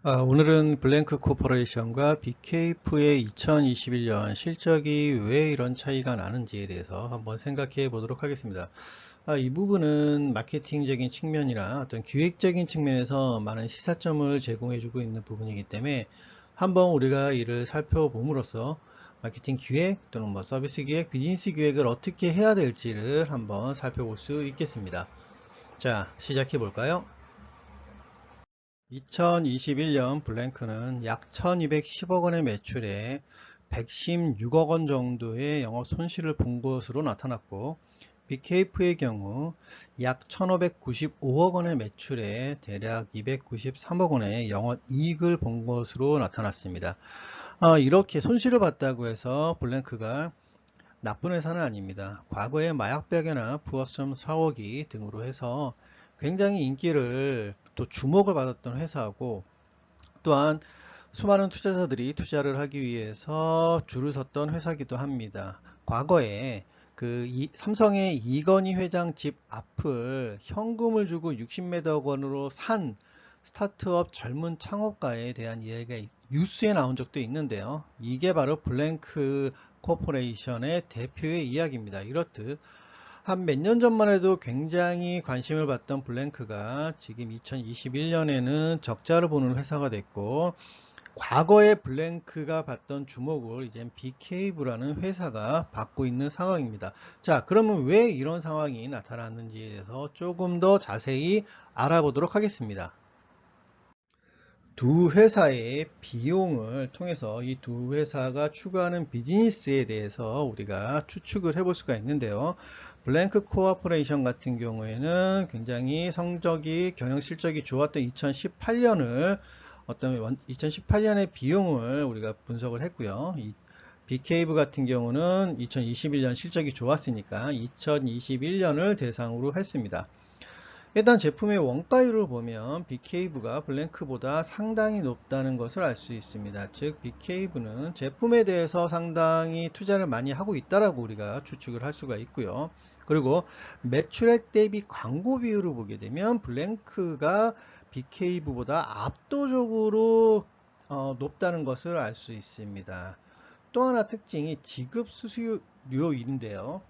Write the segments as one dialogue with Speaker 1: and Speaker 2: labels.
Speaker 1: 오늘은 블랭크 코퍼레이션과 BKF의 2021년 실적이 왜 이런 차이가 나는지에 대해서 한번 생각해 보도록 하겠습니다. 이 부분은 마케팅적인 측면이나 어떤 기획적인 측면에서 많은 시사점을 제공해 주고 있는 부분이기 때문에 한번 우리가 이를 살펴봄으로써 마케팅 기획 또는 서비스 기획, 비즈니스 기획을 어떻게 해야 될지를 한번 살펴볼 수 있겠습니다. 자, 시작해 볼까요? 2021년 블랭크는 약 1210억 원의 매출에 116억 원 정도의 영업 손실을 본 것으로 나타났고, BKF의 경우 약 1595억 원의 매출에 대략 293억 원의 영업 이익을 본 것으로 나타났습니다. 이렇게 손실을 봤다고 해서 블랭크가 나쁜 회사는 아닙니다. 과거에 마약백이나 부어썸 사워기 등으로 해서 굉장히 인기를 또 주목을 받았던 회사고, 또한 수많은 투자자들이 투자를 하기 위해서 줄을 섰던 회사이기도 합니다. 과거에 삼성의 이건희 회장 집 앞을 현금을 주고 60억 원으로 산 스타트업 젊은 창업가에 대한 이야기가 뉴스에 나온 적도 있는데요. 이게 바로 블랭크 코퍼레이션의 대표의 이야기입니다. 이렇듯 한 몇 년 전만 해도 굉장히 관심을 받던 블랭크가 지금 2021년에는 적자를 보는 회사가 됐고, 과거에 블랭크가 받던 주목을 이젠 BK브라는 회사가 받고 있는 상황입니다. 자, 그러면 왜 이런 상황이 나타났는지에 대해서 조금 더 자세히 알아보도록 하겠습니다. 두 회사의 비용을 통해서 이 두 회사가 추구하는 비즈니스에 대해서 우리가 추측을 해볼 수가 있는데요. 블랭크 코어포레이션 같은 경우에는 굉장히 성적이 경영 실적이 좋았던 2018년을 2018년의 비용을 우리가 분석을 했고요. 이 BK브 같은 경우는 2021년 실적이 좋았으니까 2021년을 대상으로 했습니다. 일단 제품의 원가율을 보면 BKV가 블랭크보다 상당히 높다는 것을 알 수 있습니다. 즉 BKV는 제품에 대해서 상당히 투자를 많이 하고 있다라고 우리가 추측을 할 수가 있고요. 그리고 매출액 대비 광고 비율을 보게 되면 블랭크가 BKV보다 압도적으로 높다는 것을 알 수 있습니다. 또 하나 특징이 지급 수수료율인데요.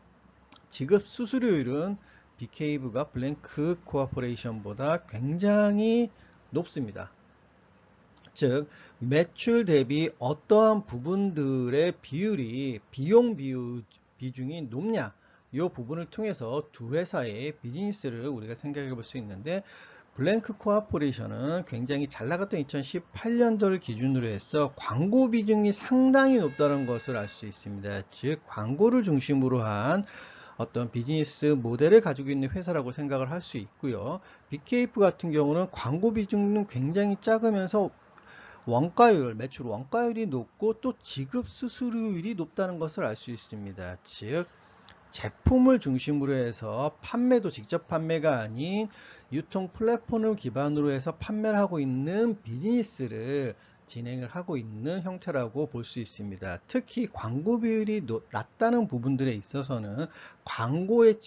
Speaker 1: 지급 수수료율은 BKV가 블랭크 코어포레이션보다 굉장히 높습니다. 즉 매출 대비 어떠한 부분들의 비율이 비중이 높냐, 이 부분을 통해서 두 회사의 비즈니스를 우리가 생각해 볼 수 있는데, 블랭크 코어포레이션은 굉장히 잘 나갔던 2018년도를 기준으로 해서 광고 비중이 상당히 높다는 것을 알 수 있습니다. 즉 광고를 중심으로 한 어떤 비즈니스 모델을 가지고 있는 회사라고 생각을 할 수 있고요. BKF 같은 경우는 광고 비중은 굉장히 작으면서 매출 원가율이 높고 또 지급 수수료율이 높다는 것을 알 수 있습니다. 즉 제품을 중심으로 해서 판매도 직접 판매가 아닌 유통 플랫폼을 기반으로 해서 판매를 하고 있는 비즈니스를 진행을 하고 있는 형태라고 볼 수 있습니다. 특히 광고 비율이 낮다는 부분들에 있어서는 광고에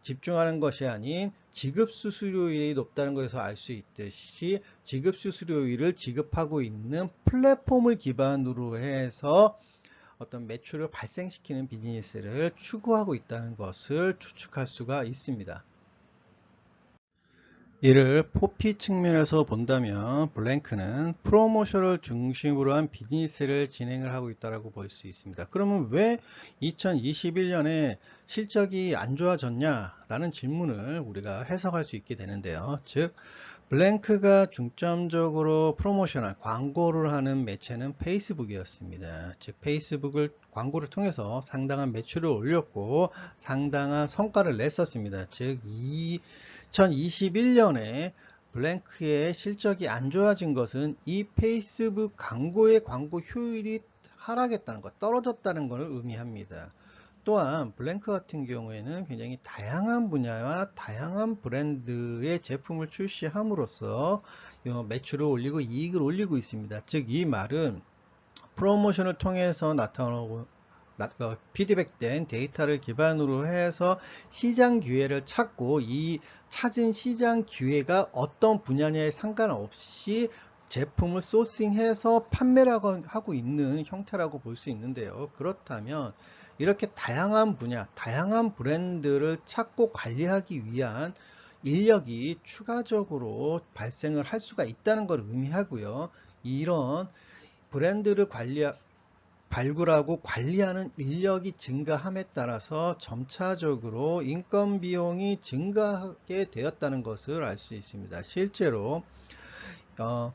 Speaker 1: 집중하는 것이 아닌 지급 수수료율이 높다는 것에서 알 수 있듯이 지급 수수료율을 지급하고 있는 플랫폼을 기반으로 해서 어떤 매출을 발생시키는 비즈니스를 추구하고 있다는 것을 추측할 수가 있습니다. 이를 포피 측면에서 본다면 블랭크는 프로모션을 중심으로 한 비즈니스를 진행을 하고 있다고 볼 수 있습니다. 그러면 왜 2021년에 실적이 안 좋아졌냐라는 질문을 우리가 해석할 수 있게 되는데요. 즉 블랭크가 중점적으로 프로모션한 광고를 하는 매체는 페이스북이었습니다. 즉 페이스북을 광고를 통해서 상당한 매출을 올렸고 상당한 성과를 냈었습니다. 즉 2021년에 블랭크의 실적이 안 좋아진 것은 이 페이스북 광고의 광고 효율이 하락했다는 것, 떨어졌다는 것을 의미합니다. 또한 블랭크 같은 경우에는 굉장히 다양한 분야와 다양한 브랜드의 제품을 출시함으로써 매출을 올리고 이익을 올리고 있습니다. 즉 이 말은 프로모션을 통해서 나타나고 피드백된 데이터를 기반으로 해서 시장 기회를 찾고 이 찾은 시장 기회가 어떤 분야냐에 상관없이 제품을 소싱해서 판매를 하고 있는 형태라고 볼 수 있는데요. 그렇다면 이렇게 다양한 분야, 다양한 브랜드를 찾고 관리하기 위한 인력이 추가적으로 발생을 할 수가 있다는 걸 의미하고요. 이런 브랜드를 발굴하고 관리하는 인력이 증가함에 따라서 점차적으로 인건 비용이 증가하게 되었다는 것을 알 수 있습니다. 실제로 어,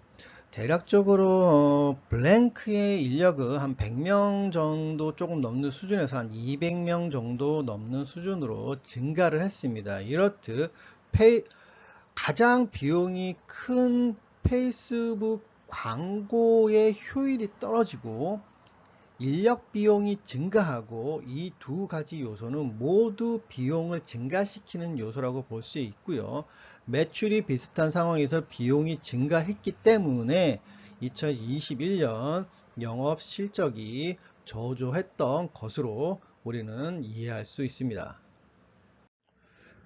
Speaker 1: 대략적으로 블랭크의 인력은 한 100명 정도 조금 넘는 수준에서 한 200명 정도 넘는 수준으로 증가를 했습니다. 이렇듯 가장 비용이 큰 페이스북 광고의 효율이 떨어지고 인력 비용이 증가하고 이 두 가지 요소는 모두 비용을 증가시키는 요소라고 볼 수 있고요. 매출이 비슷한 상황에서 비용이 증가했기 때문에 2021년 영업 실적이 저조했던 것으로 우리는 이해할 수 있습니다.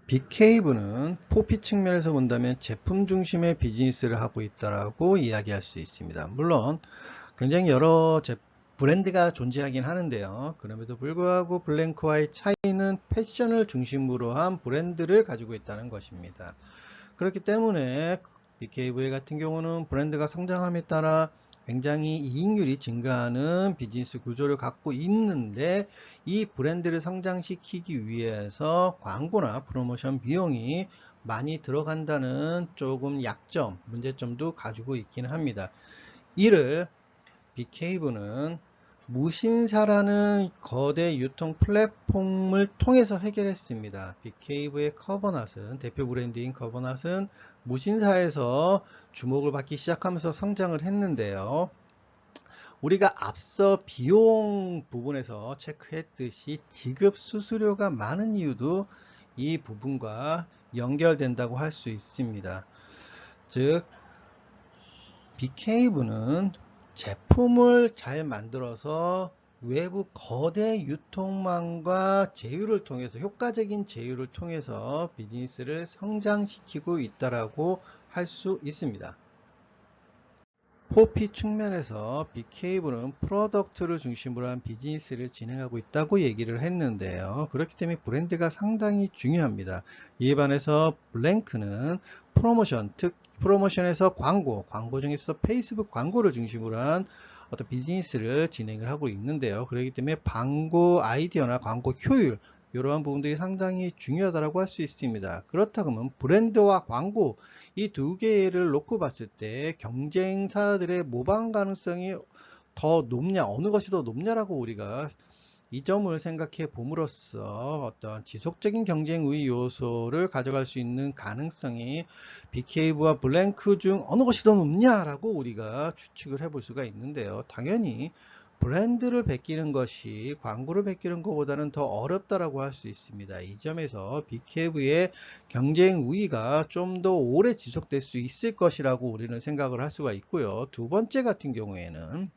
Speaker 1: 빅케이브는 포피 측면에서 본다면 제품 중심의 비즈니스를 하고 있다라고 이야기할 수 있습니다. 물론 굉장히 여러 브랜드가 존재하긴 하는데요. 그럼에도 불구하고 블랭크와의 차이는 패션을 중심으로 한 브랜드를 가지고 있다는 것입니다. 그렇기 때문에 BKV 같은 경우는 브랜드가 성장함에 따라 굉장히 이익률이 증가하는 비즈니스 구조를 갖고 있는데 이 브랜드를 성장시키기 위해서 광고나 프로모션 비용이 많이 들어간다는 조금 약점, 문제점도 가지고 있기는 합니다. 이를 빅케이브는 무신사라는 거대 유통 플랫폼을 통해서 해결했습니다. 빅케이브의 커버낫은, 대표 브랜드인 커버낫은 무신사에서 주목을 받기 시작하면서 성장을 했는데요. 우리가 앞서 비용 부분에서 체크했듯이 지급 수수료가 많은 이유도 이 부분과 연결된다고 할 수 있습니다. 즉 빅케이브는 제품을 잘 만들어서 외부 거대 유통망과 제휴를 통해서 효과적인 제휴를 통해서 비즈니스를 성장시키고 있다라고 할 수 있습니다. 포피 측면에서 빅케이브는 프로덕트를 중심으로 한 비즈니스를 진행하고 있다고 얘기를 했는데요. 그렇기 때문에 브랜드가 상당히 중요합니다. 이에 반해서 블랭크는 프로모션에서 광고 중에서 페이스북 광고를 중심으로 한 어떤 비즈니스를 진행을 하고 있는데요. 그렇기 때문에 광고 아이디어나 광고 효율 이러한 부분들이 상당히 중요하다고 할 수 있습니다. 그렇다면 브랜드와 광고 이 두 개를 놓고 봤을 때 경쟁사들의 모방 가능성이 더 높냐, 어느 것이 더 높냐라고 우리가 이 점을 생각해 봄으로써 어떤 지속적인 경쟁 우위 요소를 가져갈 수 있는 가능성이 빅케이브와 블랭크 중 어느 것이 더 높냐라고 우리가 추측을 해볼 수가 있는데요. 당연히 브랜드를 베끼는 것이 광고를 베끼는 것보다는 더 어렵다라고 할 수 있습니다. 이 점에서 빅케이브의 경쟁 우위가 좀 더 오래 지속될 수 있을 것이라고 우리는 생각을 할 수가 있고요. 두 번째 같은 경우에는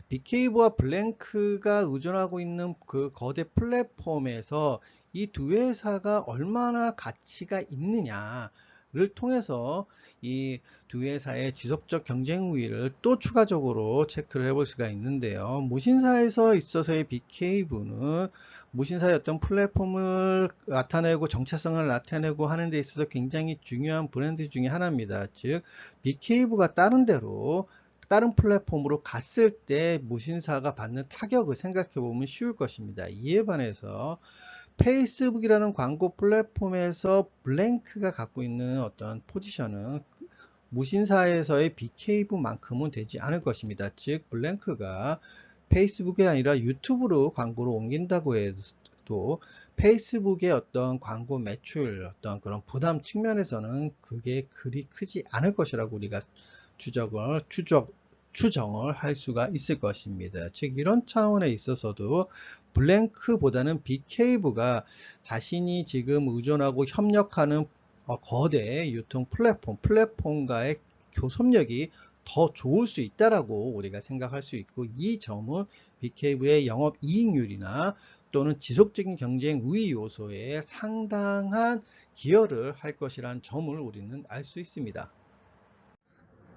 Speaker 1: 빅케이브와 블랭크가 의존하고 있는 그 거대 플랫폼에서 이 두 회사가 얼마나 가치가 있느냐를 통해서 이 두 회사의 지속적 경쟁 우위를 또 추가적으로 체크를 해볼 수가 있는데요. 무신사에서 있어서의 빅케이브는 무신사의 어떤 플랫폼을 나타내고 정체성을 나타내고 하는 데 있어서 굉장히 중요한 브랜드 중에 하나입니다. 즉 빅케이브가 다른 플랫폼으로 갔을 때 무신사가 받는 타격을 생각해 보면 쉬울 것입니다. 이에 반해서 페이스북이라는 광고 플랫폼에서 블랭크가 갖고 있는 어떤 포지션은 무신사에서의 빅케이브만큼은 되지 않을 것입니다. 즉 블랭크가 페이스북이 아니라 유튜브로 광고를 옮긴다고 해도 페이스북의 어떤 광고 매출 어떤 그런 부담 측면에서는 그게 그리 크지 않을 것이라고 우리가 추정을 할 수가 있을 것입니다. 즉 이런 차원에 있어서도 블랭크보다는 빅케이브가 자신이 지금 의존하고 협력하는 거대 유통 플랫폼과의 교섭력이 더 좋을 수 있다라고 우리가 생각할 수 있고 이 점은 빅케이브의 영업 이익률이나 또는 지속적인 경쟁 우위 요소에 상당한 기여를 할 것이라는 점을 우리는 알 수 있습니다.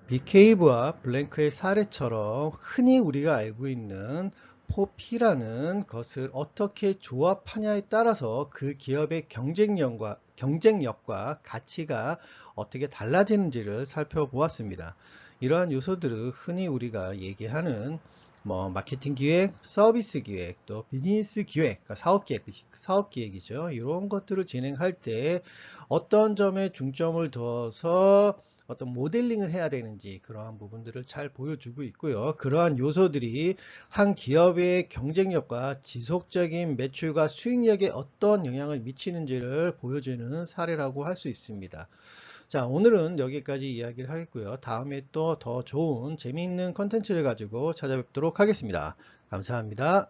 Speaker 1: 빅케이브와 블랭크의 사례처럼 흔히 우리가 알고 있는 4P라는 것을 어떻게 조합하냐에 따라서 그 기업의 경쟁력과 가치가 어떻게 달라지는지를 살펴보았습니다. 이러한 요소들을 흔히 우리가 얘기하는 마케팅 기획, 서비스 기획, 또 비즈니스 기획, 그러니까 사업 기획이죠. 이런 것들을 진행할 때 어떤 점에 중점을 둬서 어떤 모델링을 해야 되는지 그러한 부분들을 잘 보여주고 있고요. 그러한 요소들이 한 기업의 경쟁력과 지속적인 매출과 수익력에 어떤 영향을 미치는지를 보여주는 사례라고 할 수 있습니다. 자, 오늘은 여기까지 이야기를 하겠고요. 다음에 또 더 좋은 재미있는 컨텐츠를 가지고 찾아뵙도록 하겠습니다. 감사합니다.